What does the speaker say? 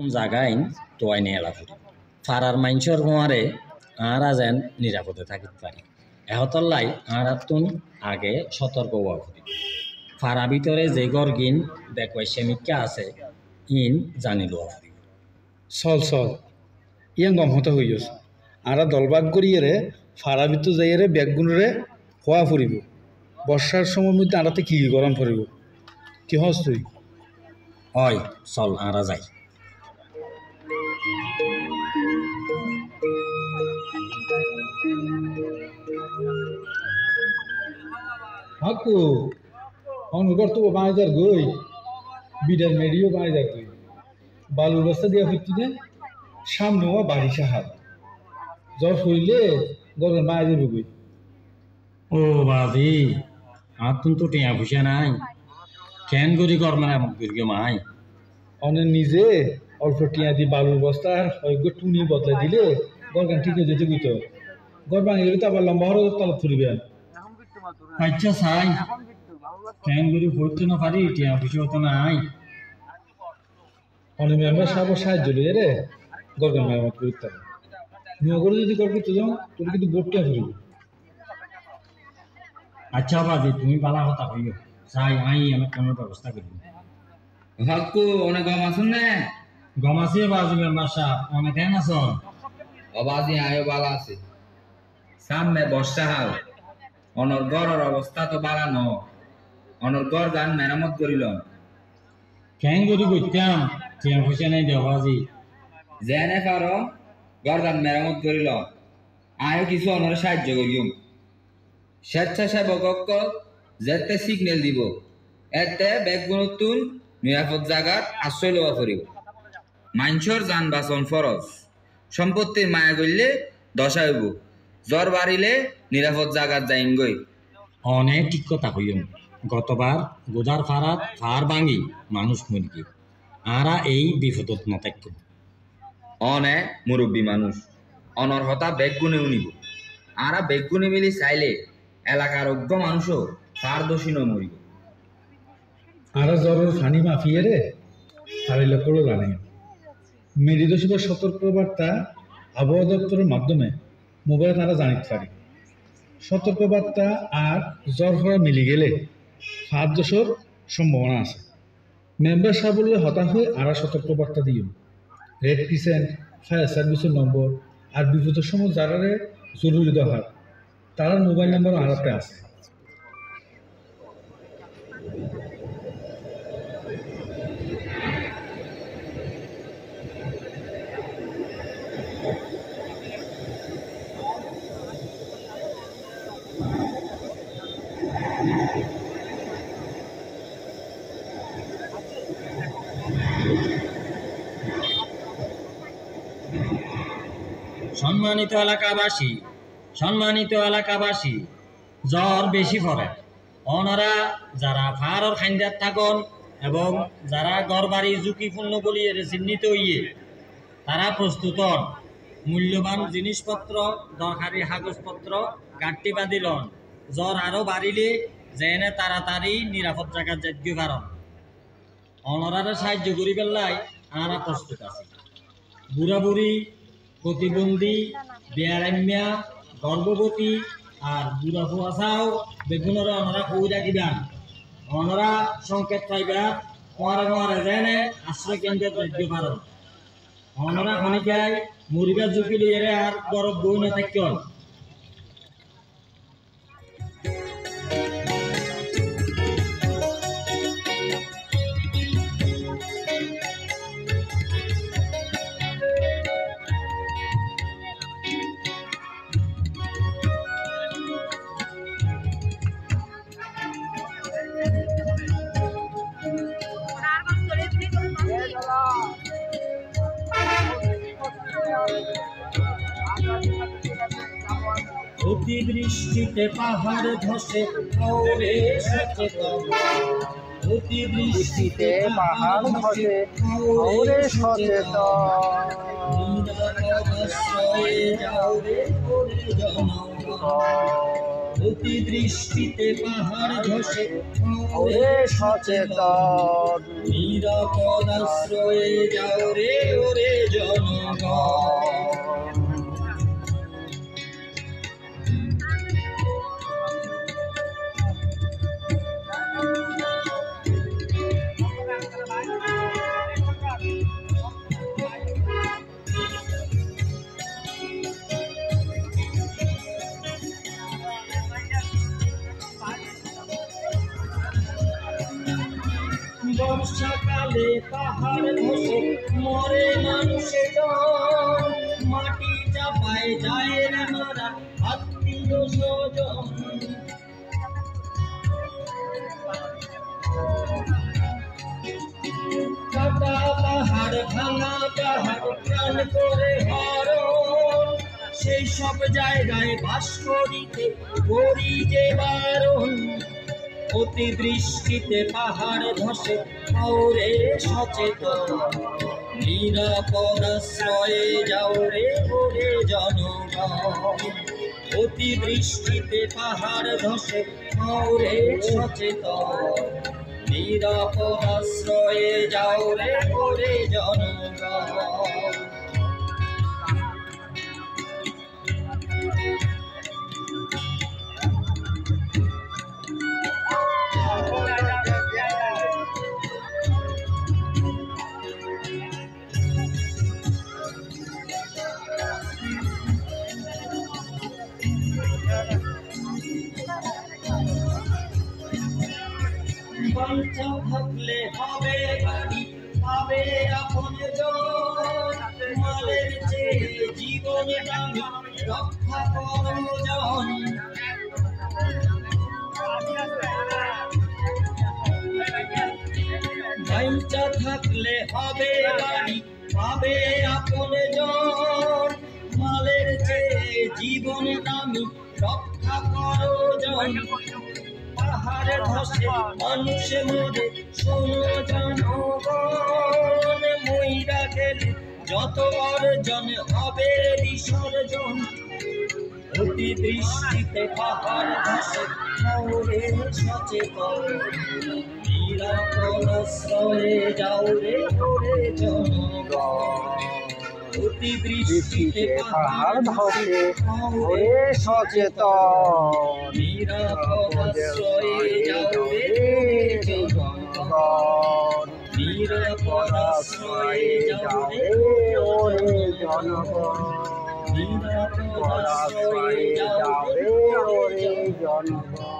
জাগাইন তোয়াই নিয়ে এলা ফুরি ফারার মাইনসর হোয়ারে আরা যেন নিরাপদে থাকিতে পারি এহতল্লাই আরা তুন আগে সতর্ক হওয়া ফুরি ফারা ভিতরে যে গরগিন দেখবাই সেমিকা আছে ইন জানি লোয়া ফুরি চল চল ইয়াং গম হতে হইস আরা দলবাগ করিয়ে ফারা ভিতর যাইয়ে ব্যাগগুলোরে হওয়া ফুরিব বর্ষার সময় মধ্যে আরাতে কি গরম ফুরিব কি হস তুই হয় চল আরা যাই হাকু অনগর তো বাঁধার গই বিডার মেডিও বাঁধার গই বালুর বস্তা দিয়া ফিরতি না সামনে বাড়ি সাহাব জ্বর হইলে গরম মায় যাবে গই ও বাজি আর তুন তো টিয়া পয়সা নাই কেন করি গরমের এমন করি মাই অনেক নিজে অল্প টিয়া দি বালুর বস্তা আর হয়তো টুনি বদলে দিলে গরগান ঠিক হয়ে যেতে বুঝতো গর ভাঙে গেলে তো আবার লম্বা হওয়ার তলত ফুরিবেন আচ্ছা চাই কেন করি হইতে না পারি টিয়া পয়সা তো নাই অনেক মেম্বার সাহেব সাহায্য লিয়ে রে গরগান মেরামত করতে হবে নিয়ে করে যদি গর করতে যাও তোর কিন্তু বোটটা ফুরিব আচ্ছা বাজি তুমি বালা কথা হইও চাই আই আমার কোনো ব্যবস্থা করি হাক্কু অনেক গম আসুন না গম আছে বাজি মেম্বার সাহেব অনেক কেন আসন অবাজি আয়ো বালা আছে সামনে বর্ষা হাল অনর গড়ের অবস্থা তো বালা ন অনর গড় গান মেরামত করিল কেন করি করতাম টিয়া পয়সা নাই দেওয়া বাজি যেনে পারো গড় গান মেরামত করিল আয়ো কিছু অনর সাহায্য করিম স্বেচ্ছাসেবক যেতে সিগন্যাল দিব এতে ব্যাগগুলো নতুন নিরাপদ জায়গার আশ্রয় লওয়া করিব মাইনসর যান বাঁচন ফরজ সম্পত্তির মায়া করলে দশা হইব জ্বর বাড়িলে নিরাপদ জায়গার যাইন গই অনেক ঠিক কথা কইম গতবার গোদার ফারাত ফার ভাঙি মানুষ মরিকি আরা এই বিপদত নথাক্য অনে মুরব্বী মানুষ অনর্হতা বেগুনে উনিব আরা বেগুনে মিলি চাইলে এলাকার অজ্ঞ মানুষও ফার দোষী ন মরিব আরা জ্বরের ফানি মাফিয়ে রে হারিলে করো জানে মেডিদোষীদের সতর্কবার্তা আবহাওয়া দপ্তরের মাধ্যমে মোবাইলে তারা জানিতে পারে সতর্কবার্তা আর জ্বর হওয়া মিলি গেলে ফার দোষের সম্ভাবনা আছে মেম্বার সাহেব বললে হতাশ হয়ে আরা সতর্কবার্তা দিও রেড ক্রিসেন্ট ফায়ার সার্ভিসের নম্বর আর বিপদের সময় যারা জরুরি দরকার তারা মোবাইল নাম্বার আরাতে আছে সম্মানিত এলাকাবাসী জ্বর বেশি পড়ে ওনারা যারা ফারর খাইন্দার থাকন এবং যারা ঘরবাড়ি ঝুঁকিপূর্ণ বলিয়ে চিহ্নিত হইয়ে তারা প্রস্তুত হন মূল্যবান জিনিসপত্র দরকারি কাগজপত্র গাঁটটি বাঁধিলন জ্বর আরো বাড়িলে যেনে তাড়াতাড়ি নিরাপদ জায়গা যাইতে পারন ওনারা সাহায্য করি পেলাই আরা প্রস্তুত আছে বুড়া বুড়ি প্রতিবন্ধী বেয়ারাম্যা গর্ভবতী আর বুড়া ফুয়াশাও বেগুনের ওনারা কই রাখিবেন ওনারা সংকেত পাইবার কোয়ারে যেনে আশ্রয় কেন্দ্রে যাইতে পারেন ওনারা খনিকায় মুরগা ঝুঁকি লিয়ে আর গরব বই না থাকেন অতিবৃষ্টিতে পাহাড় ধসে ওরে সচেতন অতিবৃষ্টিতে পাহাড় ধসে ওরে সচেতন অতিবৃষ্টিতে পাহাড় ধসে ওরে সচেতন নিরাপদ আশ্রয়ে যাও রে বৃষ্টিতে পাহাড় ধসে মরে মানুষে মাটি চাপায় যায় রে মারা আত্মীয় স্বজন। কাটা পাহাড় ভাঙা পাহাড় প্রাণ করে হরণ, সেই সব জায়গায় বাস করিতে করি যে বারণ। অতিবৃষ্টিতে পাহাড় ধসে হাওরে সচেতন, নিরাপদ আশ্রয়ে যাও রে ওরে জনগণ। অতিবৃষ্টিতে পাহাড় ধসে হাওরে সচেতন, নিরাপদ আশ্রয়ে যাও রে ওরে জনগণ। বাঞ্ছা থাকলে হবে বাড়ি, পাবে আপনজন, মালের চেয়ে জীবন দামি রক্ষা করো জন। বাঞ্ছা থাকলে হবে বাড়ি, পাবে আপনজন, মালের চেয়ে জীবন দামি রক্ষা করো জন। পাহাড়ে ধসে মানুষ মরে শোনো জনগণ, মইরা গেলে যত অর্জন হবে বিসর্জন। অতিবৃষ্টিতে পাহাড় ধসে হাওরে সচেতন, নিরাপদ আশ্রয়ে যাও রে ওরে জনগণ। অতিবৃষ্টিতে পাহাড় ধসে হাওরে সচেতন, নিরাপদ আশ্রয়ে যাও রে জনগণ। নিরাপদ আশ্রয়ে যাও রে ওরে জনগণ। নিরাপদ আশ্রয়ে যাও রে ওরে জনগণ।